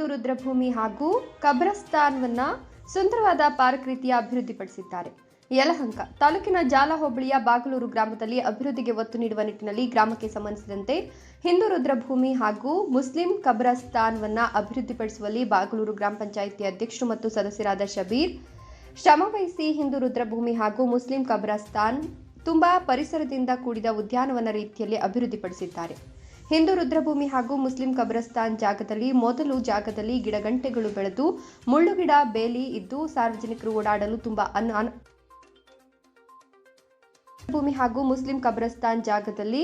ಹಿಂದೂ ರುದ್ರಭೂಮಿ ಹಾಗೂ ಕಬ್ರಸ್ತಾನ್ವನ್ನ ಸುಂದರವಾದ ಪಾರ್ಕ್ ರೀತಿಯ ಅಭಿವೃದ್ಧಿಪಡಿಸಿದ್ದಾರೆ. ಯಲಹಂಕ ತಾಲೂಕಿನ ಜಾಲ ಹೋಬಳಿಯ ಬಾಗಲೂರು ಗ್ರಾಮದಲ್ಲಿ ಅಭಿವೃದ್ಧಿಗೆ ಒತ್ತು ನೀಡುವ ನಿಟ್ಟಿನಲ್ಲಿ ಗ್ರಾಮಕ್ಕೆ ಸಂಬಂಧಿಸಿದಂತೆ ಹಿಂದೂ ರುದ್ರಭೂಮಿ ಹಾಗೂ ಮುಸ್ಲಿಂ ಕಬ್ರಸ್ತಾನ್ವನ್ನ ಅಭಿವೃದ್ಧಿಪಡಿಸುವಲ್ಲಿ ಬಾಗಲೂರು ಗ್ರಾಮ ಪಂಚಾಯಿತಿ ಅಧ್ಯಕ್ಷರು ಮತ್ತು ಸದಸ್ಯರಾದ ಶಬೀರ್ ಶ್ರಮವಹಿಸಿ ಹಿಂದೂ ರುದ್ರಭೂಮಿ ಹಾಗೂ ಮುಸ್ಲಿಂ ಕಬ್ರಸ್ತಾನ್ ತುಂಬಾ ಪರಿಸರದಿಂದ ಕೂಡಿದ ಉದ್ಯಾನವನ ರೀತಿಯಲ್ಲಿ ಅಭಿವೃದ್ಧಿಪಡಿಸಿದ್ದಾರೆ. ಹಿಂದೂ ರುದ್ರಭೂಮಿ ಹಾಗೂ ಮುಸ್ಲಿಂ ಕಬ್ರಸ್ತಾನ್ ಜಾಗದಲ್ಲಿ ಗಿಡಗಂಟೆಗಳು ಬೆಳೆದು ಮುಳ್ಳುಗಿಡ ಬೇಲಿ ಇದ್ದು ಸಾರ್ವಜನಿಕರು ಓಡಾಡಲು ತುಂಬಾ ಭೂಮಿ ಹಾಗೂ ಮುಸ್ಲಿಂ ಕಬ್ರಸ್ತಾನ್ ಜಾಗದಲ್ಲಿ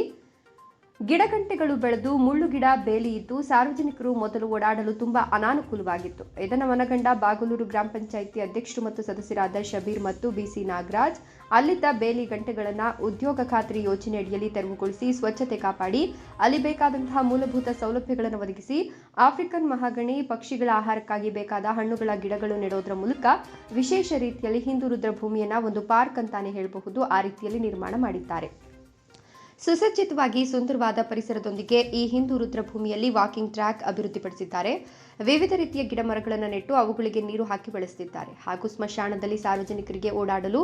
ಗಿಡಗಂಟೆಗಳು ಬೆಳೆದು ಮುಳ್ಳುಗಿಡ ಬೇಲಿ ಇದ್ದು ಸಾರ್ವಜನಿಕರು ಮೊದಲು ಓಡಾಡಲು ತುಂಬಾ ಅನಾನುಕೂಲವಾಗಿತ್ತು. ಇದನ್ನು ಮನಗಂಡ ಬಾಗಲೂರು ಗ್ರಾಮ ಪಂಚಾಯಿತಿ ಅಧ್ಯಕ್ಷರು ಮತ್ತು ಸದಸ್ಯರಾದ ಶಬೀರ್ ಮತ್ತು ಬಿಸಿ ನಾಗರಾಜ್ ಅಲ್ಲಿದ್ದ ಬೇಲಿ ಗಂಟೆಗಳನ್ನು ಉದ್ಯೋಗ ಖಾತ್ರಿ ಯೋಜನೆಯಡಿಯಲ್ಲಿ ತೆರವುಗೊಳಿಸಿ ಸ್ವಚ್ಛತೆ ಕಾಪಾಡಿ ಅಲ್ಲಿ ಬೇಕಾದಂತಹ ಮೂಲಭೂತ ಸೌಲಭ್ಯಗಳನ್ನು ಒದಗಿಸಿ ಆಫ್ರಿಕನ್ ಮಹಾಗಣಿ ಪಕ್ಷಿಗಳ ಆಹಾರಕ್ಕಾಗಿ ಬೇಕಾದ ಹಣ್ಣುಗಳ ಗಿಡಗಳು ನೆಡೋದರ ಮೂಲಕ ವಿಶೇಷ ರೀತಿಯಲ್ಲಿ ಹಿಂದೂ ರುದ್ರಭೂಮಿಯನ್ನ ಒಂದು ಪಾರ್ಕ್ ಅಂತಾನೆ ಹೇಳಬಹುದು, ಆ ರೀತಿಯಲ್ಲಿ ನಿರ್ಮಾಣ ಮಾಡಿದ್ದಾರೆ. ಸುಸಜ್ಜಿತವಾಗಿ ಸುಂದರವಾದ ಪರಿಸರದೊಂದಿಗೆ ಈ ಹಿಂದೂ ರುದ್ರಭೂಮಿಯಲ್ಲಿ ವಾಕಿಂಗ್ ಟ್ರ್ಯಾಕ್ ಅಭಿವೃದ್ಧಿಪಡಿಸಿದ್ದಾರೆ. ವಿವಿಧ ರೀತಿಯ ಗಿಡ ಮರಗಳನ್ನು ನೆಟ್ಟು ಅವುಗಳಿಗೆ ನೀರು ಹಾಕಿ ಬೆಳೆಸುತ್ತಿದ್ದಾರೆ. ಹಾಗೂ ಸ್ಮಶಾನದಲ್ಲಿ ಸಾರ್ವಜನಿಕರಿಗೆ ಓಡಾಡಲು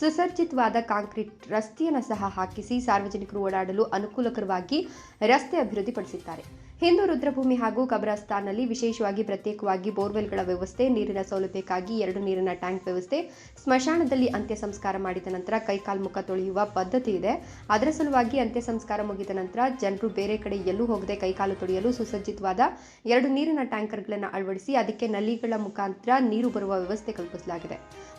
ಸುಸಜ್ಜಿತವಾದ ಕಾಂಕ್ರೀಟ್ ರಸ್ತೆಯನ್ನು ಸಹ ಹಾಕಿಸಿ ಸಾರ್ವಜನಿಕರು ಓಡಾಡಲು ಅನುಕೂಲಕರವಾಗಿ ರಸ್ತೆ ಅಭಿವೃದ್ಧಿಪಡಿಸಿದ್ದಾರೆ. ಹಿಂದೂ ರುದ್ರಭೂಮಿ ಹಾಗೂ ಕಬ್ರಸ್ತಾನ್ನಲ್ಲಿ ವಿಶೇಷವಾಗಿ ಪ್ರತ್ಯೇಕವಾಗಿ ಬೋರ್ವೆಲ್ಗಳ ವ್ಯವಸ್ಥೆ, ನೀರಿನ ಸೌಲಭ್ಯಕ್ಕಾಗಿ 2 ನೀರಿನ ಟ್ಯಾಂಕ್ ವ್ಯವಸ್ಥೆ, ಸ್ಮಶಾನದಲ್ಲಿ ಅಂತ್ಯ ಸಂಸ್ಕಾರ ಮಾಡಿದ ನಂತರ ಕೈಕಾಲು ಮುಖ ತೊಳೆಯುವ ಪದ್ಧತಿ ಇದೆ. ಅದರ ಸಲುವಾಗಿ ಅಂತ್ಯ ಸಂಸ್ಕಾರ ಮುಗಿದ ನಂತರ ಜನರು ಬೇರೆ ಕಡೆ ಎಲ್ಲೂ ಹೋಗದೆ ಕೈಕಾಲು ತೊಳೆಯಲು ಸುಸಜ್ಜಿತವಾದ 2 ನೀರಿನ ಟ್ಯಾಂಕರ್ಗಳನ್ನು ಅಳವಡಿಸಿ ಅದಕ್ಕೆ ನಲ್ಲಿಗಳ ಮುಖಾಂತರ ನೀರು ಬರುವ ವ್ಯವಸ್ಥೆ ಕಲ್ಪಿಸಲಾಗಿದೆ.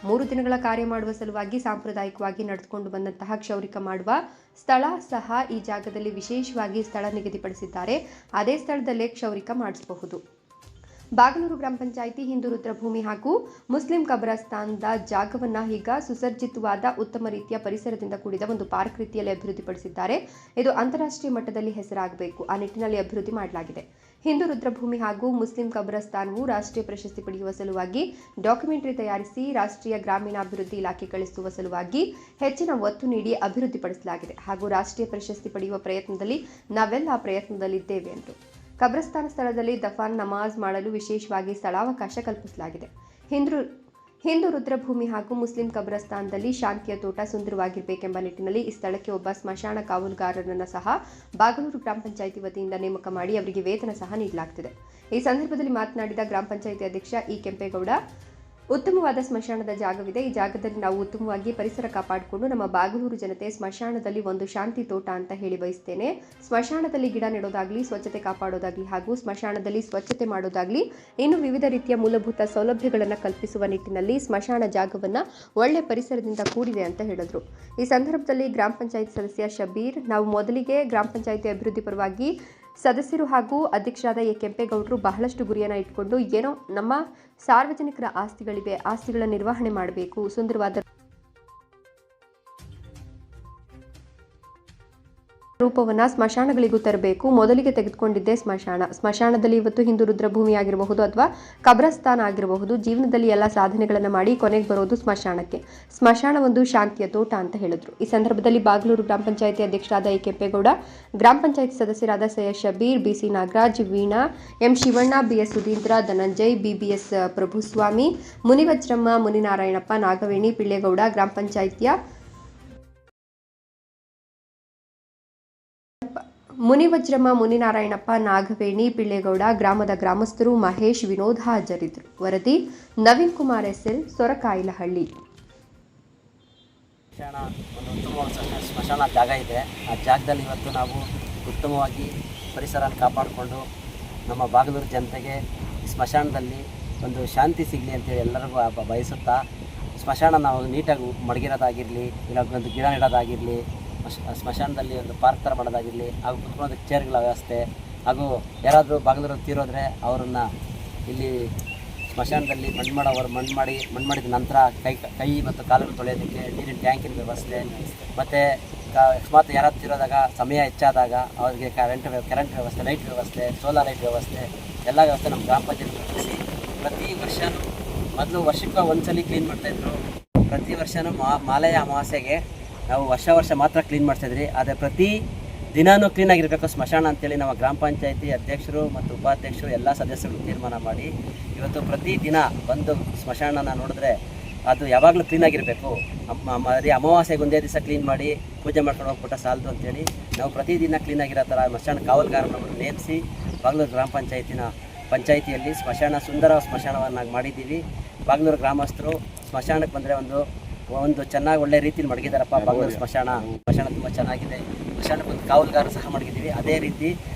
3 ದಿನಗಳ ಕಾರ್ಯ ಮಾಡುವ ಸಲುವಾಗಿ ಸಾಂಪ್ರದಾಯಿಕವಾಗಿ ನಡೆದುಕೊಂಡು ಬಂದಂತಹ ಕ್ಷೌರಿಕ ಮಾಡುವ ಸ್ಥಳ ಸಹ ಈ ಜಾಗದಲ್ಲಿ ವಿಶೇಷವಾಗಿ ಸ್ಥಳ ನಿಗದಿಪಡಿಸಿದ್ದಾರೆ. ಅದೇ ಸ್ಥಳದಲ್ಲೇ ಕ್ಷೌರಿಕ ಮಾಡಿಸಬಹುದು. ಬಾಗಲೂರು ಗ್ರಾಮ ಪಂಚಾಯಿತಿ ಹಿಂದೂ ರುದ್ರಭೂಮಿ ಹಾಗೂ ಮುಸ್ಲಿಂ ಕಬ್ರಸ್ತಾನದ ಜಾಗವನ್ನು ಈಗ ಸುಸಜ್ಜಿತವಾದ ಉತ್ತಮ ರೀತಿಯ ಪರಿಸರದಿಂದ ಕೂಡಿದ ಒಂದು ಪಾರ್ಕ್ ರೀತಿಯಲ್ಲಿ ಅಭಿವೃದ್ಧಿಪಡಿಸಿದ್ದಾರೆ. ಇದು ಅಂತಾರಾಷ್ಟ್ರೀಯ ಮಟ್ಟದಲ್ಲಿ ಹೆಸರಾಗಬೇಕು, ಆ ನಿಟ್ಟಿನಲ್ಲಿ ಅಭಿವೃದ್ಧಿ ಮಾಡಲಾಗಿದೆ. ಹಿಂದೂ ರುದ್ರಭೂಮಿ ಹಾಗೂ ಮುಸ್ಲಿಂ ಕಬ್ರಸ್ತಾನವು ರಾಷ್ಟ್ರೀಯ ಪ್ರಶಸ್ತಿ ಪಡೆಯುವ ಸಲುವಾಗಿ ಡಾಕ್ಯುಮೆಂಟರಿ ತಯಾರಿಸಿ ರಾಷ್ಟ್ರೀಯ ಗ್ರಾಮೀಣಾಭಿವೃದ್ಧಿ ಇಲಾಖೆ ಕಳಿಸುವ ಸಲುವಾಗಿ ಹೆಚ್ಚಿನ ಒತ್ತು ನೀಡಿ ಅಭಿವೃದ್ಧಿಪಡಿಸಲಾಗಿದೆ. ಹಾಗೂ ರಾಷ್ಟ್ರೀಯ ಪ್ರಶಸ್ತಿ ಪಡೆಯುವ ಪ್ರಯತ್ನದಲ್ಲಿ ನಾವೆಲ್ಲ ಆ ಪ್ರಯತ್ನದಲ್ಲಿದ್ದೇವೆ ಎಂದರು. ಕಬ್ರಸ್ತಾನ ಸ್ಥಳದಲ್ಲಿ ದಫಾನ್ ನಮಾಜ್ ಮಾಡಲು ವಿಶೇಷವಾಗಿ ಸ್ಥಳಾವಕಾಶ ಕಲ್ಪಿಸಲಾಗಿದೆ. ಹಿಂದೂ ರುದ್ರಭೂಮಿ ಹಾಗೂ ಮುಸ್ಲಿಂ ಕಬ್ರಸ್ತಾನದಲ್ಲಿ ಶಾಂತಿಯ ತೋಟ ಸುಂದರವಾಗಿರಬೇಕೆಂಬ ನಿಟ್ಟಿನಲ್ಲಿ ಈ ಸ್ಥಳಕ್ಕೆ ಒಬ್ಬ ಸ್ಮಶಾನ ಕಾವಲುಗಾರರನ್ನು ಸಹ ಬಾಗಲೂರು ಗ್ರಾಮ ಪಂಚಾಯಿತಿ ವತಿಯಿಂದ ನೇಮಕ ಮಾಡಿ ಅವರಿಗೆ ವೇತನ ಸಹ ನೀಡಲಾಗುತ್ತಿದೆ. ಈ ಸಂದರ್ಭದಲ್ಲಿ ಮಾತನಾಡಿದ ಗ್ರಾಮ ಪಂಚಾಯಿತಿ ಅಧ್ಯಕ್ಷ ಇ ಕೆಂಪೇಗೌಡ, ಉತ್ತಮವಾದ ಸ್ಮಶಾನದ ಜಾಗವಿದೆ. ಈ ಜಾಗದಲ್ಲಿ ನಾವು ಉತ್ತಮವಾಗಿ ಪರಿಸರ ಕಾಪಾಡಿಕೊಂಡು ನಮ್ಮ ಬಾಗಲೂರು ಜನತೆ ಸ್ಮಶಾನದಲ್ಲಿ ಒಂದು ಶಾಂತಿ ತೋಟ ಅಂತ ಹೇಳಿ ಬಯಸ್ತೇನೆ. ಸ್ಮಶಾನದಲ್ಲಿ ಗಿಡ ನೆಡೋದಾಗ್ಲಿ, ಸ್ವಚ್ಛತೆ ಕಾಪಾಡೋದಾಗ್ಲಿ ಹಾಗೂ ಸ್ಮಶಾನದಲ್ಲಿ ಸ್ವಚ್ಛತೆ ಮಾಡೋದಾಗ್ಲಿ ಇನ್ನು ವಿವಿಧ ರೀತಿಯ ಮೂಲಭೂತ ಸೌಲಭ್ಯಗಳನ್ನು ಕಲ್ಪಿಸುವ ನಿಟ್ಟಿನಲ್ಲಿ ಸ್ಮಶಾನ ಜಾಗವನ್ನು ಒಳ್ಳೆ ಪರಿಸರದಿಂದ ಕೂಡಿದೆ ಅಂತ ಹೇಳಿದ್ರು. ಈ ಸಂದರ್ಭದಲ್ಲಿ ಗ್ರಾಮ ಪಂಚಾಯಿತಿ ಸದಸ್ಯ ಶಬೀರ್, ನಾವು ಮೊದಲಿಗೆ ಗ್ರಾಮ ಪಂಚಾಯಿತಿ ಅಭಿವೃದ್ಧಿ ಪರವಾಗಿ ಸದಸ್ಯರು ಹಾಗೂ ಅಧ್ಯಕ್ಷರಾದ ಎ ಕೆಂಪೇಗೌಡರು ಬಹಳಷ್ಟು ಗುರಿಯನ್ನು ಇಟ್ಕೊಂಡು ಏನೋ ನಮ್ಮ ಸಾರ್ವಜನಿಕರ ಆಸ್ತಿಗಳಿವೆ, ಆಸ್ತಿಗಳ ನಿರ್ವಹಣೆ ಮಾಡಬೇಕು, ಸುಂದರವಾದ ರೂಪವನ್ನು ಸ್ಮಶಾನಗಳಿಗೂ ತರಬೇಕು. ಮೊದಲಿಗೆ ತೆಗೆದುಕೊಂಡಿದ್ದೆ ಸ್ಮಶಾನದಲ್ಲಿ ಇವತ್ತು ಹಿಂದೂ ರುದ್ರಭೂಮಿ ಆಗಿರಬಹುದು ಅಥವಾ ಕಬ್ರಸ್ತಾನ್ ಆಗಿರಬಹುದು, ಜೀವನದಲ್ಲಿ ಎಲ್ಲ ಸಾಧನೆಗಳನ್ನು ಮಾಡಿ ಕೊನೆಗೆ ಬರೋದು ಸ್ಮಶಾನಕ್ಕೆ. ಸ್ಮಶಾನ ಒಂದು ಶಾಂತಿಯ ತೋಟ ಅಂತ ಹೇಳಿದ್ರು. ಈ ಸಂದರ್ಭದಲ್ಲಿ ಬಾಗಲೂರು ಗ್ರಾಮ ಪಂಚಾಯಿತಿ ಅಧ್ಯಕ್ಷರಾದ ಎ ಕೆಂಪೇಗೌಡ, ಗ್ರಾಮ ಪಂಚಾಯಿತಿ ಸದಸ್ಯರಾದ Syed Shabbir, BC Nagaraj, Veena, M Shivanna, BS Sudheendra, Dhananjay, BBS Prabhuswamy, Munivajramma, Muninarayanappa, Nagaveni, Pillegowda, ಗ್ರಾಮ ಪಂಚಾಯಿತಿಯ ಮುನಿವಜ್ರಮ್ಮ, ಮುನಿನಾರಾಯಣಪ್ಪ, ನಾಗವೇಣಿ, ಪಿಳ್ಳೇಗೌಡ, ಗ್ರಾಮದ ಗ್ರಾಮಸ್ಥರು ಮಹೇಶ್, ವಿನೋದ್ ಹಾಜರಿದ್ದರು. ವರದಿ ನವೀನ್ ಕುಮಾರ್ SL, ಸೊರಕಾಯಿಲಹಳ್ಳಿ. ಒಂದು ಉತ್ತಮವಾದ ಸ್ಮಶಾನ ಜಾಗ ಇದೆ. ಆ ಜಾಗದಲ್ಲಿ ಇವತ್ತು ನಾವು ಉತ್ತಮವಾಗಿ ಪರಿಸರ ಕಾಪಾಡಿಕೊಂಡು ನಮ್ಮ ಬಾಗಲೂರು ಜನತೆಗೆ ಸ್ಮಶಾನದಲ್ಲಿ ಒಂದು ಶಾಂತಿ ಸಿಗಲಿ ಅಂತೇಳಿ ಎಲ್ಲರಿಗೂ ಬಯಸುತ್ತಾ ಸ್ಮಶಾನ ನಾವು ನೀಟಾಗಿ ಮಡಗಿರೋದಾಗಿರಲಿ, ಇಲ್ಲ ಒಂದು ಗಿಡ ನೆಡೋದಾಗಿರಲಿ, ಸ್ಮಶಾನದಲ್ಲಿ ಒಂದು ಪಾರ್ಕ್ ಥರ ಮಾಡೋದಾಗಿರಲಿ, ಹಾಗೂ ಕುತ್ಕೊಳ್ಳೋದಕ್ಕೆ ಚೇರ್ಗಳ ವ್ಯವಸ್ಥೆ, ಹಾಗೂ ಯಾರಾದರೂ ಬಾಗಲೂರು ತೀರೋದ್ರೆ ಅವರನ್ನು ಇಲ್ಲಿ ಸ್ಮಶಾನದಲ್ಲಿ ಮಣ್ಣು ಮಾಡಿದ ನಂತರ ಕೈ ಮತ್ತು ಕಾಲುಗಳು ತೊಳೆಯೋದಕ್ಕೆ ನೀರಿನ ಟ್ಯಾಂಕಿನ ವ್ಯವಸ್ಥೆ, ಮತ್ತು ಅಕಸ್ಮಾತ್ ಯಾರಾದರೂ ತೀರೋದಾಗ ಸಮಯ ಹೆಚ್ಚಾದಾಗ ಅವರಿಗೆ ಕರೆಂಟ್ ವ್ಯವಸ್ಥೆ, ಲೈಟ್ ವ್ಯವಸ್ಥೆ, ಸೋಲಾರ್ ಲೈಟ್ ವ್ಯವಸ್ಥೆ, ಎಲ್ಲ ವ್ಯವಸ್ಥೆ ನಮ್ಮ ಗ್ರಾಮ ಪಂಚಾಯತ್ ಕಲ್ಪಿಸಿ ಪ್ರತಿ ವರ್ಷವೂ ಮೊದಲು ವರ್ಷಕ್ಕೆ ಒಂದ್ಸಲಿ ಕ್ಲೀನ್ ಮಾಡ್ತಾಯಿದ್ರು. ಪ್ರತಿ ವರ್ಷವೂ ಮಾಲೆಯ ಅಮಾವಾಸ್ಯೆಗೆ ನಾವು ವರ್ಷ ಮಾತ್ರ ಕ್ಲೀನ್ ಮಾಡ್ತಾಯಿದ್ರಿ. ಆದರೆ ಪ್ರತಿ ದಿನಾನೂ ಕ್ಲೀನಾಗಿರಬೇಕು ಸ್ಮಶಾನ ಅಂತೇಳಿ ನಮ್ಮ ಗ್ರಾಮ ಪಂಚಾಯತಿ ಅಧ್ಯಕ್ಷರು ಮತ್ತು ಉಪಾಧ್ಯಕ್ಷರು ಎಲ್ಲ ಸದಸ್ಯರು ತೀರ್ಮಾನ ಮಾಡಿ ಇವತ್ತು ಪ್ರತಿ ದಿನ ಬಂದು ಸ್ಮಶಾನನ ನೋಡಿದ್ರೆ ಅದು ಯಾವಾಗಲೂ ಕ್ಲೀನಾಗಿರಬೇಕು. ಬರೀ ಅಮಾವಾಸ್ಯೆಗೆ ಒಂದೇ ದಿವಸ ಕ್ಲೀನ್ ಮಾಡಿ ಪೂಜೆ ಮಾಡ್ಕೊಂಡು ಹೋಗ್ಬಿಟ್ಟ ಸಾಲದು ಅಂತೇಳಿ ನಾವು ಪ್ರತಿದಿನ ಕ್ಲೀನಾಗಿರೋ ಥರ ಸ್ಮಶಾನ ಕಾವಲುಗಾರನನ್ನು ನೇಮಿಸಿ ಬಾಗ್ಲೂರು ಗ್ರಾಮ ಪಂಚಾಯಿತಿಯಲ್ಲಿ ಸುಂದರ ಸ್ಮಶಾನವನ್ನಾಗಿ ಮಾಡಿದ್ದೀವಿ. ಬಾಗ್ಲೂರು ಗ್ರಾಮಸ್ಥರು ಸ್ಮಶಾನಕ್ಕೆ ಬಂದರೆ ಒಂದು ಚೆನ್ನಾಗಿ ಒಳ್ಳೆ ರೀತಿಯಲ್ಲಿ ಮಡಗಿದಾರಪ್ಪ. ಬಾಗ್ಲೂರು ಸ್ಮಶಾನ ತುಂಬ ಚೆನ್ನಾಗಿದೆ. ಸ್ಮಶಾನಕ್ಕೆ ಒಂದು ಕಾವಲುಗಾರ ಸಹ ಮಡಗಿದ್ದೀವಿ. ಅದೇ ರೀತಿ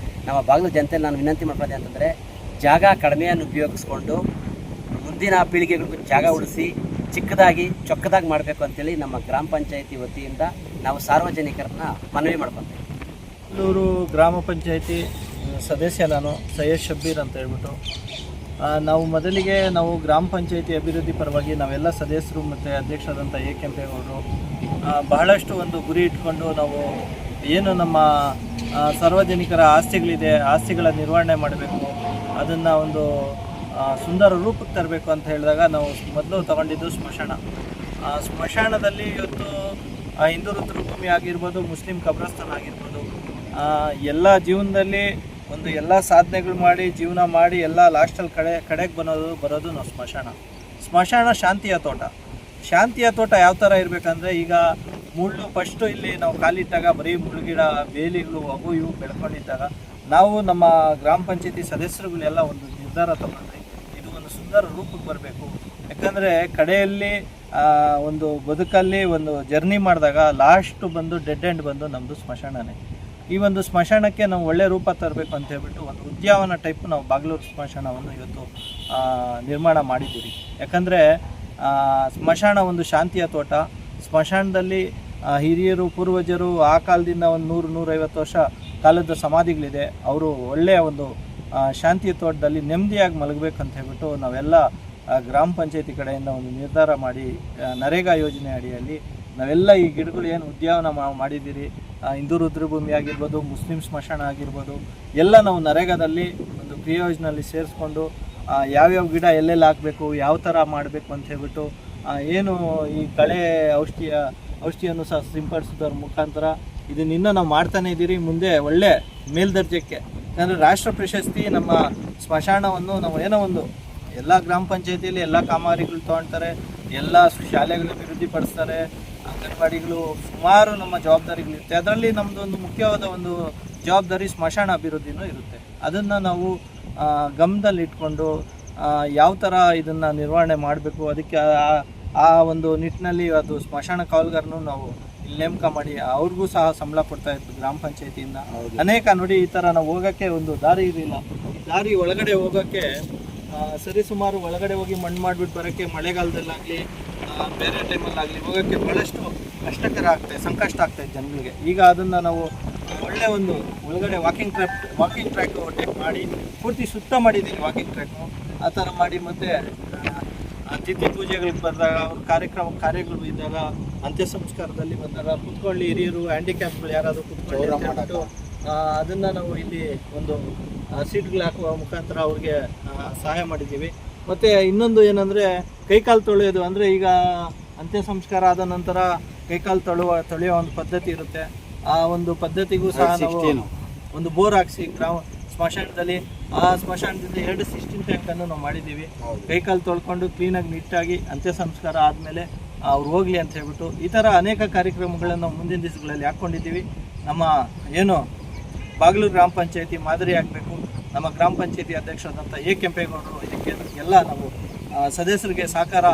ನಮ್ಮ ಬಾಗ್ಲೂರು ಜನತೆಯಲ್ಲಿ ನಾನು ವಿನಂತಿ ಮಾಡ್ಕೊಳ್ಳೋದು ಅಂತಂದರೆ ಜಾಗ ಕಡಿಮೆಯನ್ನು ಉಪಯೋಗಿಸ್ಕೊಂಡು ಮುಂದಿನ ಪೀಳಿಗೆಗಳಿಗೂ ಜಾಗ ಉಳಿಸಿ ಚಿಕ್ಕದಾಗಿ ಚೊಕ್ಕದಾಗಿ ಮಾಡಬೇಕು ಅಂತೇಳಿ ನಮ್ಮ ಗ್ರಾಮ ಪಂಚಾಯಿತಿ ವತಿಯಿಂದ ನಾವು ಸಾರ್ವಜನಿಕರನ್ನ ಮನವಿ ಮಾಡ್ಕೊತೀವಿ. ಬಾಗ್ಲೂರು ಗ್ರಾಮ ಪಂಚಾಯಿತಿ ಸದಸ್ಯ ನಾನು ಸೈಯದ್ ಶಬ್ಬೀರ್ ಅಂತ ಹೇಳ್ಬಿಟ್ಟು ನಾವು ಮೊದಲಿಗೆ ಗ್ರಾಮ ಪಂಚಾಯಿತಿ ಅಭಿವೃದ್ಧಿ ಪರವಾಗಿ ನಾವೆಲ್ಲ ಸದಸ್ಯರು ಮತ್ತು ಅಧ್ಯಕ್ಷರಾದಂಥ ಎ ಕೆಂಪೇಗೌಡರು ಬಹಳಷ್ಟು ಒಂದು ಗುರಿ ಇಟ್ಕೊಂಡು ನಾವು ಏನು ನಮ್ಮ ಸಾರ್ವಜನಿಕರ ಆಸ್ತಿಗಳ ನಿರ್ವಹಣೆ ಮಾಡಬೇಕು, ಅದನ್ನು ಒಂದು ಸುಂದರ ರೂಪಕ್ಕೆ ತರಬೇಕು ಅಂತ ಹೇಳಿದಾಗ ನಾವು ಮೊದಲು ತಗೊಂಡಿದ್ದು ಸ್ಮಶಾನದಲ್ಲಿ ಇವತ್ತು ಹಿಂದೂ ರುದ್ರಭೂಮಿ ಆಗಿರ್ಬೋದು, ಮುಸ್ಲಿಂ ಕಬ್ರಸ್ತಾನ ಆಗಿರ್ಬೋದು, ಎಲ್ಲ ಜೀವನದಲ್ಲಿ ಎಲ್ಲ ಸಾಧನೆಗಳು ಮಾಡಿ ಜೀವನ ಮಾಡಿ ಎಲ್ಲ ಲಾಸ್ಟಲ್ಲಿ ಕಡೆಗೆ ಬರೋದು ನಾವು ಸ್ಮಶಾನ ಶಾಂತಿಯ ತೋಟ ಯಾವ ಥರ ಇರಬೇಕಂದ್ರೆ, ಈಗ ಮುಳ್ಳು ಫಸ್ಟು ಇಲ್ಲಿ ನಾವು ಕಾಲಿಟ್ಟಾಗ ಬರೀ ಮುಳ್ಳುಗಿಡ ಬೇಲಿಗಳು ಅವು ಇವು ಬೆಳ್ಕೊಂಡಿದ್ದಾಗ ನಾವು ನಮ್ಮ ಗ್ರಾಮ ಪಂಚಾಯತಿ ಸದಸ್ಯರುಗಳೆಲ್ಲ ಒಂದು ನಿರ್ಧಾರ ತಗೊಂಡ್ರಿ ಇದು ಒಂದು ಸುಂದರ ರೂಪಕ್ಕೆ ಬರಬೇಕು. ಯಾಕಂದರೆ ಕಡೆಯಲ್ಲಿ ಒಂದು ಬದುಕಲ್ಲಿ ಒಂದು ಜರ್ನಿ ಮಾಡಿದಾಗ ಲಾಸ್ಟ್ ಬಂದು ಡೆಡ್ ಎಂಡ್ ಬಂದು ನಮ್ಮದು ಸ್ಮಶಾನನೇ. ಈ ಒಂದು ಸ್ಮಶಾನಕ್ಕೆ ನಾವು ಒಳ್ಳೆ ರೂಪ ತರಬೇಕು ಅಂತ ಹೇಳ್ಬಿಟ್ಟು ಒಂದು ಉದ್ಯಾನವನ ಟೈಪ್ ನಾವು ಬಾಗ್ಲೂರು ಸ್ಮಶಾನವನ್ನು ಇವತ್ತು ನಿರ್ಮಾಣ ಮಾಡಿದ್ದೀವಿ. ಯಾಕಂದರೆ ಸ್ಮಶಾನ ಒಂದು ಶಾಂತಿಯ ತೋಟ. ಸ್ಮಶಾನದಲ್ಲಿ ಹಿರಿಯರು ಪೂರ್ವಜರು ಆ ಕಾಲದಿಂದ ಒಂದು 100-150 ವರ್ಷ ಕಾಲದ ಸಮಾಧಿಗಳಿದೆ. ಅವರು ಒಳ್ಳೆಯ ಒಂದು ಶಾಂತಿಯ ತೋಟದಲ್ಲಿ ನೆಮ್ಮದಿಯಾಗಿ ಮಲಗಬೇಕಂತ ಹೇಳ್ಬಿಟ್ಟು ನಾವೆಲ್ಲ ಗ್ರಾಮ ಪಂಚಾಯತಿ ಕಡೆಯಿಂದ ಒಂದು ನಿರ್ಧಾರ ಮಾಡಿ ನರೇಗಾ ಯೋಜನೆ ಅಡಿಯಲ್ಲಿ ನಾವೆಲ್ಲ ಈ ಗಿಡಗಳು ಏನು ಉದ್ಯಾನವನ ಮಾಡಿದ್ದೀರಿ, ಹಿಂದೂ ರುದ್ರಭೂಮಿ ಆಗಿರ್ಬೋದು, ಮುಸ್ಲಿಂ ಸ್ಮಶಾನ ಆಗಿರ್ಬೋದು, ಎಲ್ಲ ನಾವು ನರೇಗಾದಲ್ಲಿ ಒಂದು ಕ್ರಿಯೋಜನಲ್ಲಿ ಸೇರಿಸ್ಕೊಂಡು ಯಾವ್ಯಾವ ಗಿಡ ಎಲ್ಲೆಲ್ಲಿ ಹಾಕಬೇಕು, ಯಾವ ಥರ ಮಾಡಬೇಕು ಅಂತ ಹೇಳ್ಬಿಟ್ಟು ಏನು ಈ ಕಳೆ ಔಷಧಿಯನ್ನು ಸಹ ಸಿಂಪಡಿಸೋದ್ರ ಮುಖಾಂತರ ಇದನ್ನಿನ್ನೂ ನಾವು ಮಾಡ್ತಾನೆ ಇದ್ದೀರಿ. ಮುಂದೆ ಒಳ್ಳೆ ಮೇಲ್ದರ್ಜೆಗೆ, ಯಾಕಂದರೆ ರಾಷ್ಟ್ರ ಪ್ರಶಸ್ತಿ ನಮ್ಮ ಸ್ಮಶಾನವನ್ನು ನಾವು ಏನೋ ಒಂದು ಎಲ್ಲ ಗ್ರಾಮ ಪಂಚಾಯತಿಯಲ್ಲಿ ಎಲ್ಲ ಕಾಮಗಾರಿಗಳು ತೊಗೊಳ್ತಾರೆ, ಎಲ್ಲ ಶಾಲೆಗಳು ಅಭಿವೃದ್ಧಿಪಡಿಸ್ತಾರೆ, ಅಂಗನವಾಡಿಗಳು, ಸುಮಾರು ನಮ್ಮ ಜವಾಬ್ದಾರಿಗಳಿರುತ್ತೆ. ಅದರಲ್ಲಿ ನಮ್ಮದು ಒಂದು ಮುಖ್ಯವಾದ ಒಂದು ಜವಾಬ್ದಾರಿ ಸ್ಮಶಾನ ಅಭಿವೃದ್ಧಿನೂ ಇರುತ್ತೆ. ಅದನ್ನು ನಾವು ಗಮನದಲ್ಲಿಟ್ಕೊಂಡು ಯಾವ ಥರ ಇದನ್ನು ನಿರ್ವಹಣೆ ಮಾಡಬೇಕು, ಅದಕ್ಕೆ ಆ ಒಂದು ನಿಟ್ಟಿನಲ್ಲಿ ಅದು ಸ್ಮಶಾನ ಕಾವಲುಗಾರನು ನಾವು ಇಲ್ಲಿ ನೇಮಕ ಮಾಡಿ ಅವ್ರಿಗೂ ಸಹ ಸಂಬಳ ಕೊಡ್ತಾ ಇತ್ತು ಗ್ರಾಮ ಪಂಚಾಯತಿಯಿಂದ. ಅನೇಕ ನೋಡಿ ಈ ಥರ ನಾವು ಹೋಗೋಕ್ಕೆ ಒಂದು ದಾರಿ ಇರಲಿಲ್ಲ. ದಾರಿ ಒಳಗಡೆ ಹೋಗೋಕ್ಕೆ ಸರಿಸುಮಾರು ಒಳಗಡೆ ಹೋಗಿ ಮಣ್ಣು ಮಾಡಿಬಿಟ್ಟು ಬರೋಕ್ಕೆ ಮಳೆಗಾಲದಲ್ಲಾಗಲಿ ಬೇರೆ ಟೈಮಲ್ಲಾಗಲಿ ಹೋಗೋಕ್ಕೆ ಭಾಳಷ್ಟು ಕಷ್ಟಕರ ಸಂಕಷ್ಟ ಆಗ್ತಾಯಿತ್ತು ಜನಗಳಿಗೆ. ಈಗ ಅದನ್ನು ನಾವು ಒಳ್ಳೆಯ ಒಂದು ಒಳಗಡೆ ವಾಕಿಂಗ್ ಟ್ರ್ಯಾಕ್ ಟೇಕ್ ಮಾಡಿ ಪೂರ್ತಿ ಸುತ್ತ ಮಾಡಿದ್ದೀವಿ. ವಾಕಿಂಗ್ ಟ್ರ್ಯಾಕು ಆ ಥರ ಮಾಡಿ, ಮತ್ತು ತಿಥಿ ಪೂಜೆಗಳಿಗೆ ಬಂದಾಗ ಅವ್ರ ಕಾರ್ಯಗಳು ಇದ್ದಾಗ, ಅಂತ್ಯ ಸಂಸ್ಕಾರದಲ್ಲಿ ಬಂದಾಗ ಕುತ್ಕೊಳ್ಳಿ ಹಿರಿಯರು, ಹ್ಯಾಂಡಿಕ್ಯಾಪ್ಗಳು ಯಾರಾದರೂ ಕುತ್ಕೊಂಡು ಅದನ್ನು ನಾವು ಇಲ್ಲಿ ಒಂದು ಸೀಟ್ಗಳು ಹಾಕುವ ಮುಖಾಂತರ ಅವ್ರಿಗೆ ಸಹಾಯ ಮಾಡಿದ್ದೀವಿ. ಮತ್ತು ಇನ್ನೊಂದು ಏನಂದರೆ ಕೈಕಾಲು ತೊಳೆಯೋದು. ಅಂದರೆ ಈಗ ಅಂತ್ಯ ಸಂಸ್ಕಾರ ಆದ ನಂತರ ಕೈಕಾಲು ತೊಳೆಯೋ ಒಂದು ಪದ್ಧತಿ ಇರುತ್ತೆ. ಆ ಒಂದು ಪದ್ಧತಿಗೂ ಸಹ ನಾವು ಒಂದು ಬೋರ್ ಹಾಕ್ಸಿ ಸ್ಮಶಾನದಲ್ಲಿ ಆ ಸ್ಮಶಾನದಿಂದ 2 16 ಟ್ಯಾಂಕನ್ನು ನಾವು ಮಾಡಿದ್ದೀವಿ. ಕೈಕಾಲು ತೊಳ್ಕೊಂಡು ಕ್ಲೀನಾಗಿ ನೀಟಾಗಿ ಅಂತ್ಯ ಸಂಸ್ಕಾರ ಆದಮೇಲೆ ಅವ್ರು ಹೋಗಲಿ ಅಂತ ಹೇಳ್ಬಿಟ್ಟು ಈ ಥರ ಅನೇಕ ಕಾರ್ಯಕ್ರಮಗಳನ್ನು ನಾವು ಮುಂದಿನ ದಿವಸಗಳಲ್ಲಿ ಹಾಕ್ಕೊಂಡಿದ್ದೀವಿ. ನಮ್ಮ ಏನು ಬಾಗ್ಲೂರು ಗ್ರಾಮ ಪಂಚಾಯತಿ ಮಾದರಿ ಆಗಬೇಕು. ನಮ್ಮ ಗ್ರಾಮ ಪಂಚಾಯತಿ ಅಧ್ಯಕ್ಷರಾದಂಥ ಎ ಕೆಂಪೇಗೌಡರು ಇದಕ್ಕೆ ಎಲ್ಲ ನಾವು ಸದಸ್ಯರಿಗೆ ಸಹಕಾರ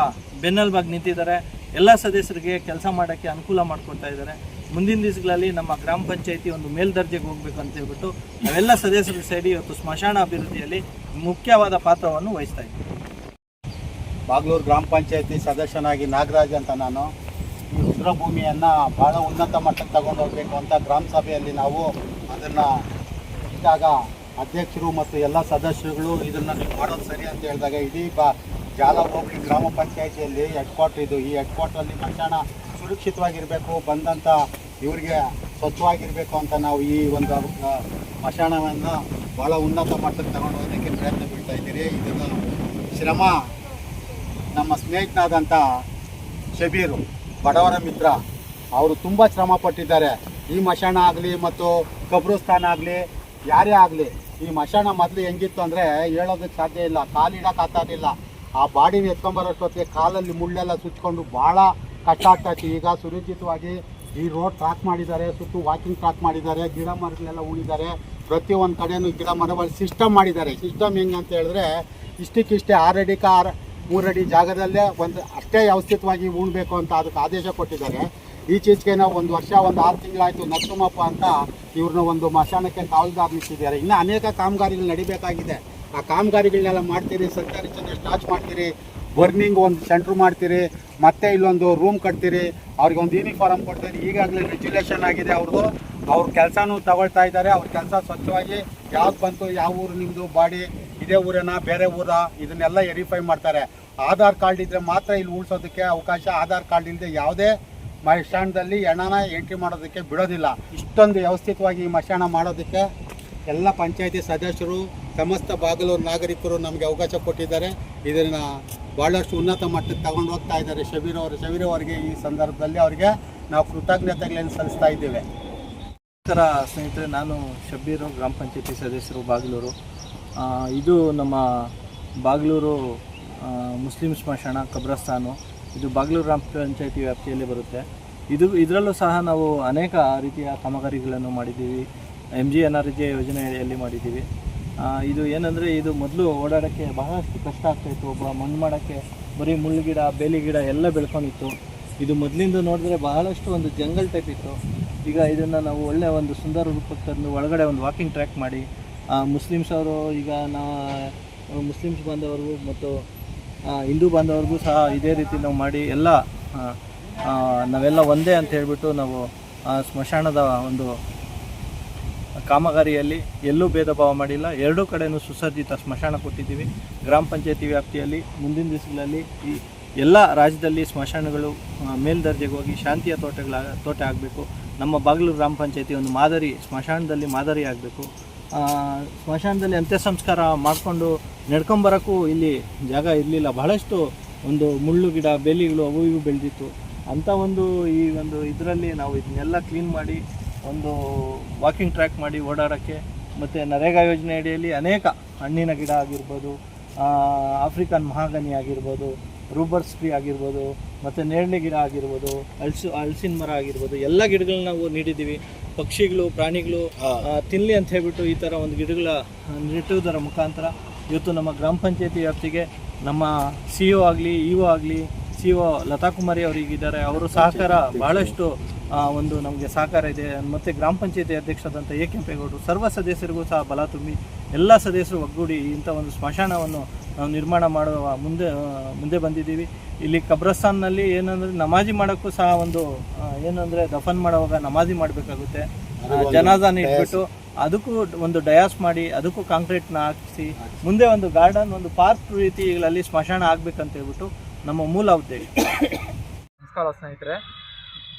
ಬೆನ್ನೆಲುಬಾಗಿ ನಿಂತಿದ್ದಾರೆ. ಎಲ್ಲ ಸದಸ್ಯರಿಗೆ ಕೆಲಸ ಮಾಡೋಕ್ಕೆ ಅನುಕೂಲ ಮಾಡಿಕೊಡ್ತಾ ಇದ್ದಾರೆ. ಮುಂದಿನ ದಿವಸಗಳಲ್ಲಿ ನಮ್ಮ ಗ್ರಾಮ ಪಂಚಾಯತಿ ಒಂದು ಮೇಲ್ದರ್ಜೆಗೆ ಹೋಗಬೇಕು ಅಂತ ಹೇಳ್ಬಿಟ್ಟು ನಾವೆಲ್ಲ ಸದಸ್ಯರು ಸೇರಿ ಇವತ್ತು ಸ್ಮಶಾನ ಅಭಿವೃದ್ಧಿಯಲ್ಲಿ ಮುಖ್ಯವಾದ ಪಾತ್ರವನ್ನು ವಹಿಸ್ತಾ ಇದ್ದೀವಿ. ಬಾಗ್ಲೂರು ಗ್ರಾಮ ಪಂಚಾಯತಿ ಸದಸ್ಯನಾಗಿ ನಾಗರಾಜ್ ಅಂತ ನಾನು ಈ ರುದ್ರಭೂಮಿಯನ್ನು ಭಾಳ ಉನ್ನತ ಮಟ್ಟಕ್ಕೆ ತಗೊಂಡು ಹೋಗಬೇಕು ಅಂತ ಗ್ರಾಮ ಸಭೆಯಲ್ಲಿ ನಾವು ಅದನ್ನು ಇದ್ದಾಗ ಅಧ್ಯಕ್ಷರು ಮತ್ತು ಎಲ್ಲ ಸದಸ್ಯರುಗಳು ಇದನ್ನು ನೀವು ಮಾಡೋದು ಸರಿ ಅಂತ ಹೇಳಿದಾಗ ಇಡೀ ಜಾಲ ಹೋಬಳಿ ಗ್ರಾಮ ಪಂಚಾಯತಿಯಲ್ಲಿ ಹೆಡ್ಕ್ವಾರ್ಟರ್ ಇದು. ಈ ಹೆಡ್ಕ್ವಾರ್ಟ್ರಲ್ಲಿ ಸ್ಮಶಾನ ಸುರಕ್ಷಿತವಾಗಿರಬೇಕು, ಬಂದಂಥ ಇವರಿಗೆ ಸ್ವಚ್ಛವಾಗಿರಬೇಕು ಅಂತ ನಾವು ಈ ಒಂದು ಸ್ಮಶಾನವನ್ನು ಭಾಳ ಉನ್ನತ ಮಟ್ಟಕ್ಕೆ ತಗೊಂಡು ಹೋಗೋದಕ್ಕೆ ಪ್ರಯತ್ನ ಬೀಳ್ತಾ ಇದ್ದೀರಿ. ಇದನ್ನು ಶ್ರಮ ನಮ್ಮ ಸ್ನೇಹಿತನಾದಂಥ ಶಬೀರು, ಬಡವರ ಮಿತ್ರ, ಅವರು ತುಂಬ ಶ್ರಮ ಪಟ್ಟಿದ್ದಾರೆ. ಈ ಮಶಾಣ ಆಗಲಿ ಮತ್ತು ಕಬ್ರಸ್ಥಾನ ಆಗಲಿ ಯಾರೇ ಆಗಲಿ, ಈ ಮಶಾಣ ಮೊದಲು ಹೆಂಗಿತ್ತು ಅಂದರೆ ಹೇಳೋದಕ್ಕೆ ಸಾಧ್ಯ ಇಲ್ಲ, ಕಾಲಿಡಕ್ಕೆ ಆಗ್ತಾಯಿಲ್ಲ. ಆ ಬಾಡಿನ ಎತ್ಕೊಂಬರೋಷ್ಟೊತ್ತಿಗೆ ಕಾಲಲ್ಲಿ ಮುಳ್ಳೆಲ್ಲ ಸುಚ್ಕೊಂಡು ಭಾಳ ಕಷ್ಟ ಆಗ್ತಾಯಿತ್ತು. ಈಗ ಸುರಕ್ಷಿತವಾಗಿ ಈ ರೋಡ್ ಟ್ರಾಕ್ ಮಾಡಿದ್ದಾರೆ, ಸುತ್ತು ವಾಕಿಂಗ್ ಟ್ರಾಕ್ ಮಾಡಿದ್ದಾರೆ, ಗಿಡ ಮರಗಳೆಲ್ಲ ಉಳಿದ್ದಾರೆ, ಪ್ರತಿಯೊಂದು ಕಡೆಯೂ ಗಿಡ ಮರಗಳು ಸಿಸ್ಟಮ್ ಮಾಡಿದ್ದಾರೆ. ಸಿಸ್ಟಮ್ ಹೆಂಗೆ ಅಂತ ಹೇಳಿದ್ರೆ ಇಷ್ಟಕ್ಕಿಷ್ಟೇ 6 ಅಡಿಗೆ 3 ಅಡಿ ಜಾಗದಲ್ಲೇ ಒಂದು ಅಷ್ಟೇ ವ್ಯವಸ್ಥಿತವಾಗಿ ಉಣ್ಬೇಕು ಅಂತ ಅದಕ್ಕೆ ಆದೇಶ ಕೊಟ್ಟಿದ್ದಾರೆ. ಈಚೀಚೆಗೆ ನಾವು 1 ವರ್ಷ 6 ತಿಂಗಳಾಯಿತು ನರಸಿಂಹಪ್ಪ ಅಂತ ಇವ್ರನ್ನ ಒಂದು ಮಶಾಣಕ್ಕೆ ಕಾವಲ್ದಾರ್ ನಿಂತಿದ್ದಾರೆ. ಇನ್ನೂ ಅನೇಕ ಕಾಮಗಾರಿಗಳು ನಡಿಬೇಕಾಗಿದೆ. ಆ ಕಾಮಗಾರಿಗಳನ್ನೆಲ್ಲ ಮಾಡ್ತೀರಿ, ಸರ್ಕಾರಿ ಜನ ಸ್ಟಾರ್ಚ್ ಮಾಡ್ತೀರಿ, ಬರ್ನಿಂಗ್ ಒಂದು ಸೆಂಟ್ರ್ ಮಾಡ್ತೀರಿ, ಮತ್ತೆ ಇಲ್ಲೊಂದು ರೂಮ್ ಕಟ್ತೀರಿ, ಅವ್ರಿಗೆ ಒಂದು ಯೂನಿಫಾರ್ಮ್ ಕೊಡ್ತೀರಿ. ಈಗಾಗಲೇ ರೆಗ್ಯುಲೇಷನ್ ಆಗಿದೆ ಅವ್ರದ್ದು, ಅವ್ರ ಕೆಲಸನೂ ತಗೊಳ್ತಾ ಇದ್ದಾರೆ. ಅವ್ರ ಕೆಲಸ ಸ್ವಚ್ಛವಾಗಿ ಯಾವ್ದು ಬಂತು, ಯಾವ ಊರು ನಿಮ್ಮದು ಬಾಡಿ, ಇದೇ ಊರೇನಾ ಬೇರೆ ಊರಾ, ಇದನ್ನೆಲ್ಲ ವೆರಿಫೈ ಮಾಡ್ತಾರೆ. ಆಧಾರ್ ಕಾರ್ಡ್ ಇದ್ದರೆ ಮಾತ್ರ ಇಲ್ಲಿ ಉಳಿಸೋದಕ್ಕೆ ಅವಕಾಶ. ಆಧಾರ್ ಕಾರ್ಡ್ ಇಲ್ಲದೆ ಯಾವುದೇ ಮಶಾಣದಲ್ಲಿ ಹೆಣನ ಎಂಟ್ರಿ ಮಾಡೋದಕ್ಕೆ ಬಿಡೋದಿಲ್ಲ. ಇಷ್ಟೊಂದು ವ್ಯವಸ್ಥಿತವಾಗಿ ಈ ಮಶಾಣ ಮಾಡೋದಕ್ಕೆ ಎಲ್ಲ ಪಂಚಾಯತಿ ಸದಸ್ಯರು, ಸಮಸ್ತ ಬಾಗಲೂರು ನಾಗರಿಕರು ನಮಗೆ ಅವಕಾಶ ಕೊಟ್ಟಿದ್ದಾರೆ. ಇದನ್ನು ಭಾಳಷ್ಟು ಉನ್ನತ ಮಟ್ಟಕ್ಕೆ ತಗೊಂಡು ಹೋಗ್ತಾ ಇದ್ದಾರೆ ಶಬೀರ್ ಅವರಿಗೆ. ಈ ಸಂದರ್ಭದಲ್ಲಿ ಅವರಿಗೆ ನಾವು ಕೃತಜ್ಞತೆಗಳನ್ನು ಸಲ್ಲಿಸ್ತಾ ಇದ್ದೇವೆ. ನಮಸ್ಕಾರ ಸ್ನೇಹಿತರೆ, ನಾನು ಶಬೀರ್, ಗ್ರಾಮ ಪಂಚಾಯತಿ ಸದಸ್ಯರು ಬಾಗಲೂರು. ಇದು ನಮ್ಮ ಬಾಗಲೂರು ಮುಸ್ಲಿಂ ಸ್ಮಶಾನ ಕಬ್ರಸ್ತಾನು. ಇದು ಬಾಗಲೂರು ಗ್ರಾಮ ಪಂಚಾಯತಿ ವ್ಯಾಪ್ತಿಯಲ್ಲಿ ಬರುತ್ತೆ. ಇದರಲ್ಲೂ ಸಹ ನಾವು ಅನೇಕ ರೀತಿಯ ಕಾಮಗಾರಿಗಳನ್ನು ಮಾಡಿದ್ದೀವಿ. MGNRG ಯೋಜನೆಯಲ್ಲಿ ಮಾಡಿದ್ದೀವಿ. ಇದು ಏನಂದರೆ, ಇದು ಮೊದಲು ಓಡಾಡೋಕ್ಕೆ ಬಹಳಷ್ಟು ಕಷ್ಟ ಆಗ್ತಾಯಿತ್ತು. ಒಬ್ಬ ಮಣ್ಣು ಮಾಡೋಕ್ಕೆ ಬರೀ ಮುಳ್ಳು ಗಿಡ, ಬೇಲಿ ಗಿಡ ಎಲ್ಲ ಬೆಳ್ಕೊಂಡಿತ್ತು. ಇದು ಮೊದಲಿಂದ ನೋಡಿದ್ರೆ ಬಹಳಷ್ಟು ಒಂದು ಜಂಗಲ್ ಟೈಪ್ ಇತ್ತು. ಈಗ ಇದನ್ನು ನಾವು ಒಳ್ಳೆಯ ಒಂದು ಸುಂದರ ರೂಪಕ್ಕೆ ತಂದು ಒಳಗಡೆ ಒಂದು ವಾಕಿಂಗ್ ಟ್ರ್ಯಾಕ್ ಮಾಡಿ, ಮುಸ್ಲಿಮ್ಸ್ ಅವರು, ಈಗ ಮುಸ್ಲಿಮ್ಸ್ ಬಾಂಧವರಿಗೂ ಮತ್ತು ಹಿಂದೂ ಬಾಂಧವರಿಗೂ ಸಹ ಇದೇ ರೀತಿ ನಾವು ಮಾಡಿ ಎಲ್ಲ ನಾವೆಲ್ಲ ಒಂದೇ ಅಂತ ಹೇಳಿಬಿಟ್ಟು ನಾವು ಸ್ಮಶಾನದ ಒಂದು ಕಾಮಗಾರಿಯಲ್ಲಿ ಎಲ್ಲೂ ಭೇದ ಭಾವ ಮಾಡಿಲ್ಲ. ಎರಡೂ ಕಡೆಯೂ ಸುಸಜ್ಜಿತ ಸ್ಮಶಾನ ಕೊಟ್ಟಿದ್ದೀವಿ. ಗ್ರಾಮ ಪಂಚಾಯತಿ ವ್ಯಾಪ್ತಿಯಲ್ಲಿ ಮುಂದಿನ ದಿವಸಗಳಲ್ಲಿ ಈ ಎಲ್ಲ ರಾಜ್ಯದಲ್ಲಿ ಸ್ಮಶಾನಗಳು ಮೇಲ್ದರ್ಜೆಗೆ ಹೋಗಿ ಶಾಂತಿಯ ತೋಟ ಆಗಬೇಕು. ನಮ್ಮ ಬಾಗಲೂರು ಗ್ರಾಮ ಪಂಚಾಯತಿ ಒಂದು ಮಾದರಿ ಸ್ಮಶಾನದಲ್ಲಿ ಮಾದರಿ ಆಗಬೇಕು. ಸ್ಮಶಾನದಲ್ಲಿ ಅಂತ್ಯ ಸಂಸ್ಕಾರ ಮಾಡಿಕೊಂಡು ನಡ್ಕೊಂಬರೋಕ್ಕೂ ಇಲ್ಲಿ ಜಾಗ ಇರಲಿಲ್ಲ. ಬಹಳಷ್ಟು ಒಂದು ಮುಳ್ಳು ಗಿಡ, ಬೇಲಿಗಳು ಅವು ಇವು ಬೆಳೆದಿತ್ತು. ಅಂಥ ಈ ಒಂದು ಇದರಲ್ಲಿ ನಾವು ಇದನ್ನೆಲ್ಲ ಕ್ಲೀನ್ ಮಾಡಿ ಒಂದು ವಾಕಿಂಗ್ ಟ್ರ್ಯಾಕ್ ಮಾಡಿ ಓಡಾಡೋಕ್ಕೆ, ಮತ್ತು ನರೇಗಾ ಯೋಜನೆ ಅಡಿಯಲ್ಲಿ ಅನೇಕ ಹಣ್ಣಿನ ಗಿಡ ಆಗಿರ್ಬೋದು, ಆಫ್ರಿಕನ್ ಮಹಾಗನಿ ಆಗಿರ್ಬೋದು, ರೂಬರ್ಸ್ ಟ್ರೀ ಆಗಿರ್ಬೋದು, ಮತ್ತು ನೇರಳೆ ಗಿಡ ಆಗಿರ್ಬೋದು, ಹಲಸಿನ ಮರ ಆಗಿರ್ಬೋದು, ಎಲ್ಲ ಗಿಡಗಳನ್ನ ನಾವು ನೀಡಿದ್ದೀವಿ. ಪಕ್ಷಿಗಳು, ಪ್ರಾಣಿಗಳು ತಿನ್ನಲಿ ಅಂತ ಹೇಳ್ಬಿಟ್ಟು ಈ ಥರ ಒಂದು ಗಿಡಗಳ ನೆಟ್ಟುವುದರ ಮುಖಾಂತರ ಇವತ್ತು ನಮ್ಮ ಗ್ರಾಮ ಪಂಚಾಯತಿ ವ್ಯಾಪ್ತಿಗೆ ನಮ್ಮ CO ಆಗಲಿ, EO ಆಗಲಿ, CO ಲತಾ ಕುಮಾರಿ ಅವರಿಗಿದ್ದಾರೆ. ಅವರು ಸಹಕಾರ ಭಾಳಷ್ಟು ಒಂದು ನಮಗೆ ಸಹಕಾರ ಇದೆ. ಮತ್ತು ಗ್ರಾಮ ಪಂಚಾಯತಿ ಅಧ್ಯಕ್ಷರಾದಂಥ A. ಕೆಂಪೇಗೌಡರು, ಸರ್ವ ಸದಸ್ಯರಿಗೂ ಸಹ ಬಲ ತುಂಬಿ ಎಲ್ಲ ಸದಸ್ಯರು ಒಗ್ಗೂಡಿ ಇಂಥ ಒಂದು ಸ್ಮಶಾನವನ್ನು ನಾವು ನಿರ್ಮಾಣ ಮಾಡುವ ಮುಂದೆ ಬಂದಿದ್ದೀವಿ. ಇಲ್ಲಿ ಕಬ್ರಸ್ತಾನ್ನಲ್ಲಿ ಏನಂದರೆ ನಮಾಜಿ ಮಾಡೋಕ್ಕೂ ಸಹ ಒಂದು ಏನಂದರೆ ದಫನ್ ಮಾಡುವಾಗ ನಮಾಜಿ ಮಾಡಬೇಕಾಗುತ್ತೆ. ಜನಾಜಾನ ಇಟ್ಬಿಟ್ಟು ಅದಕ್ಕೂ ಒಂದು ಡಯಾಸ್ ಮಾಡಿ ಅದಕ್ಕೂ ಕಾಂಕ್ರೀಟ್ನ ಹಾಕಿಸಿ ಮುಂದೆ ಒಂದು ಗಾರ್ಡನ್, ಒಂದು ಪಾರ್ಕ್ ರೀತಿಗಳಲ್ಲಿ ಸ್ಮಶಾನ ಆಗಬೇಕಂತ ಹೇಳ್ಬಿಟ್ಟು ನಮ್ಮ ಮೂಲ ಉದ್ದೇಶ. ನಮಸ್ಕಾರ ಸ್ನೇಹಿತರೆ,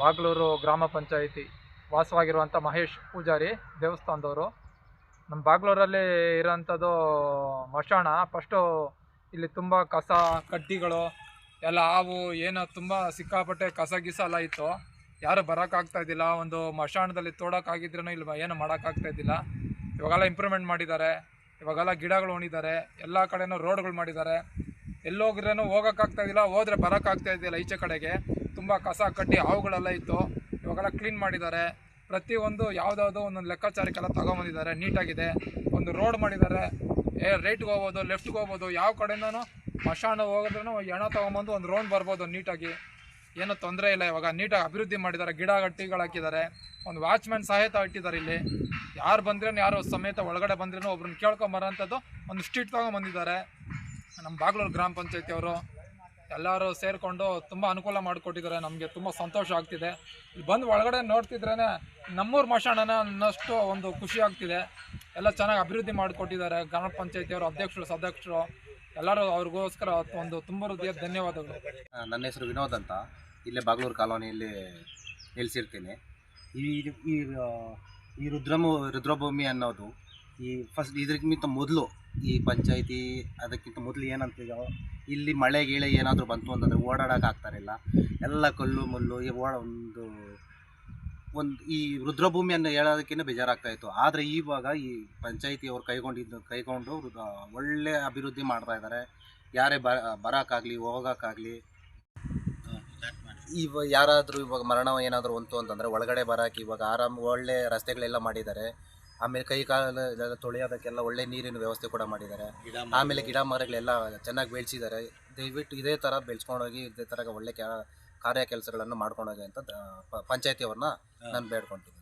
ಬಾಗಲೂರು ಗ್ರಾಮ ಪಂಚಾಯಿತಿ ವಾಸವಾಗಿರುವಂಥ ಮಹೇಶ್ ಪೂಜಾರಿ ದೇವಸ್ಥಾನದವರು. ನಮ್ಮ ಬಾಗಲೂರಲ್ಲಿ ಇರೋಂಥದ್ದು ಮಶಾಣ. ಫಸ್ಟು ಇಲ್ಲಿ ತುಂಬ ಕಸ ಕಡ್ಡಿಗಳು ಎಲ್ಲ ಏನೋ ತುಂಬ ಸಿಕ್ಕಾಪಟ್ಟೆ ಕಸ ಗಿಸ ಎಲ್ಲ ಇತ್ತು. ಯಾರು ಬರೋಕ್ಕಾಗ್ತಾಯಿದ್ದಿಲ್ಲ. ಒಂದು ಮಶಾಣದಲ್ಲಿ ತೋಡೋಕ್ಕಾಗಿದ್ರೂ ಇಲ್ಲಿ ಏನು ಮಾಡೋಕ್ಕಾಗ್ತಾಯಿದ್ದಿಲ್ಲ. ಇವಾಗೆಲ್ಲ ಇಂಪ್ರೂವ್ಮೆಂಟ್ ಮಾಡಿದ್ದಾರೆ. ಇವಾಗೆಲ್ಲ ಗಿಡಗಳು ಉಣಿದ್ದಾರೆ. ಎಲ್ಲ ಕಡೆನೂ ರೋಡ್ಗಳು ಮಾಡಿದ್ದಾರೆ. ಎಲ್ಲೋಗಿದ್ರೂ ಹೋಗೋಕ್ಕಾಗ್ತಾಯಿದ್ದಿಲ್ಲ, ಹೋದರೆ ಬರೋಕ್ಕಾಗ್ತಾಯಿದ್ದಿಲ್ಲ. ಈಚೆ ಕಡೆಗೆ ತುಂಬ ಕಸ ಕಡ್ಡಿ ಹಾವುಗಳೆಲ್ಲ ಇತ್ತು. ಇವಾಗೆಲ್ಲ ಕ್ಲೀನ್ ಮಾಡಿದ್ದಾರೆ. ಪ್ರತಿಯೊಂದು ಯಾವುದಾವುದೋ ಒಂದೊಂದು ಲೆಕ್ಕಾಚಾರಕ್ಕೆಲ್ಲ ತೊಗೊಂಬಂದಿದ್ದಾರೆ. ನೀಟಾಗಿದೆ. ಒಂದು ರೋಡ್ ಮಾಡಿದ್ದಾರೆ. ರೈಟ್ಗೆ ಹೋಗ್ಬೋದು, ಲೆಫ್ಟ್ಗೆ ಹೋಗ್ಬೋದು, ಯಾವ ಕಡೆಯಿಂದನೂ ಮಶಾಣ ಹೋಗಿದ್ರೂ ಹೆಣ ತೊಗೊಂಬಂದು ಒಂದು ರೌಂಡ್ ಬರ್ಬೋದು ನೀಟಾಗಿ. ಏನೂ ತೊಂದರೆ ಇಲ್ಲ. ಇವಾಗ ನೀಟಾಗಿ ಅಭಿವೃದ್ಧಿ ಮಾಡಿದ್ದಾರೆ. ಗಿಡ ಗಟ್ಟಿಗಳು ಹಾಕಿದ್ದಾರೆ. ಒಂದು ವಾಚ್ಮ್ಯಾನ್ ಸಹಿತ ಇಟ್ಟಿದ್ದಾರೆ. ಇಲ್ಲಿ ಯಾರು ಬಂದ್ರೂ, ಯಾರು ಸಮೇತ ಒಳಗಡೆ ಬಂದ್ರೂ ಒಬ್ರನ್ನ ಕೇಳ್ಕೊಂಬರೋಂಥದ್ದು ಒಂದು ಸ್ಟ್ರೀಟ್ ತೊಗೊಂಬಂದಿದ್ದಾರೆ. ನಮ್ಮ ಬಾಗಲೂರು ಗ್ರಾಮ ಪಂಚಾಯತಿಯವರು ಎಲ್ಲರೂ ಸೇರಿಕೊಂಡು ತುಂಬ ಅನುಕೂಲ ಮಾಡಿಕೊಟ್ಟಿದ್ದಾರೆ. ನಮಗೆ ತುಂಬ ಸಂತೋಷ ಆಗ್ತಿದೆ. ಇಲ್ಲಿ ಬಂದು ಒಳಗಡೆ ನೋಡ್ತಿದ್ರೇ ನಮ್ಮೂರು ಮಶಾಣನ ಅನ್ನೋಷ್ಟು ಒಂದು ಖುಷಿ ಆಗ್ತಿದೆ. ಎಲ್ಲ ಚೆನ್ನಾಗಿ ಅಭಿವೃದ್ಧಿ ಮಾಡಿಕೊಟ್ಟಿದ್ದಾರೆ ಗ್ರಾಮ ಪಂಚಾಯತಿಯವರು, ಅಧ್ಯಕ್ಷರು, ಸದಸ್ಯರು ಎಲ್ಲರೂ. ಅವ್ರಿಗೋಸ್ಕರ ಒಂದು ತುಂಬ ಹೃದಯ ಧನ್ಯವಾದಗಳು. ನನ್ನ ಹೆಸರು ವಿನೋದ್ ಅಂತ. ಇಲ್ಲೇ ಬಾಗಲೂರು ಕಾಲೋನಿಯಲ್ಲಿ ನೆಲೆಸಿರ್ತೀನಿ. ಈ ರುದ್ರಭೂಮಿ ಅನ್ನೋದು ಇದಕ್ಕಿಂತ ಮೊದಲು ಈ ಪಂಚಾಯಿತಿ ಅದಕ್ಕಿಂತ ಮೊದಲು ಏನಂತಿದೋ, ಇಲ್ಲಿ ಮಳೆ ಗೀಳೆ ಏನಾದರೂ ಬಂತು ಅಂತಂದರೆ ಓಡಾಡೋಕೆ ಆಗ್ತಾರಿಲ್ಲ. ಎಲ್ಲ ಕಲ್ಲು ಮುಳ್ಳು ಒಂದು ಒಂದು ಈ ರುದ್ರಭೂಮಿಯನ್ನು ಹೇಳೋದಕ್ಕಿಂತ ಬೇಜಾರಾಗ್ತಾ ಇತ್ತು. ಆದರೆ ಇವಾಗ ಈ ಪಂಚಾಯಿತಿಯವರು ಕೈಗೊಂಡು ಒಳ್ಳೆ ಅಭಿವೃದ್ಧಿ ಮಾಡ್ತಾ ಇದ್ದಾರೆ. ಯಾರೇ ಬರೋಕ್ಕಾಗಲಿ ಹೋಗೋಕ್ಕಾಗಲಿ, ಯಾರಾದರೂ ಇವಾಗ ಮರಣ ಏನಾದರೂ ಬಂತು ಅಂತಂದರೆ ಒಳಗಡೆ ಬರೋಕೆ ಇವಾಗ ಒಳ್ಳೆ ರಸ್ತೆಗಳೆಲ್ಲ ಮಾಡಿದ್ದಾರೆ. ಆಮೇಲೆ ಕೈ ಕಾಲೆಲ್ಲ ತೊಳೆಯೋದಕ್ಕೆಲ್ಲ ಒಳ್ಳೆ ನೀರಿನ ವ್ಯವಸ್ಥೆ ಕೂಡ ಮಾಡಿದ್ದಾರೆ. ಆಮೇಲೆ ಗಿಡ ಮರಗಳೆಲ್ಲ ಚೆನ್ನಾಗಿ ಬೆಳೆಸಿದ್ದಾರೆ. ದಯವಿಟ್ಟು ಇದೇ ಥರ ಬೆಳೆಸ್ಕೊಂಡೋಗಿ ಇದೇ ಥರ ಒಳ್ಳೆ ಕಾರ್ಯ ಕೆಲಸಗಳನ್ನು ಮಾಡ್ಕೊಂಡೋಗಿ ಅಂತ ಪಂಚಾಯತಿಯವ್ರನ್ನ ನಾನು ಬೇಡ್ಕೊತೀನಿ.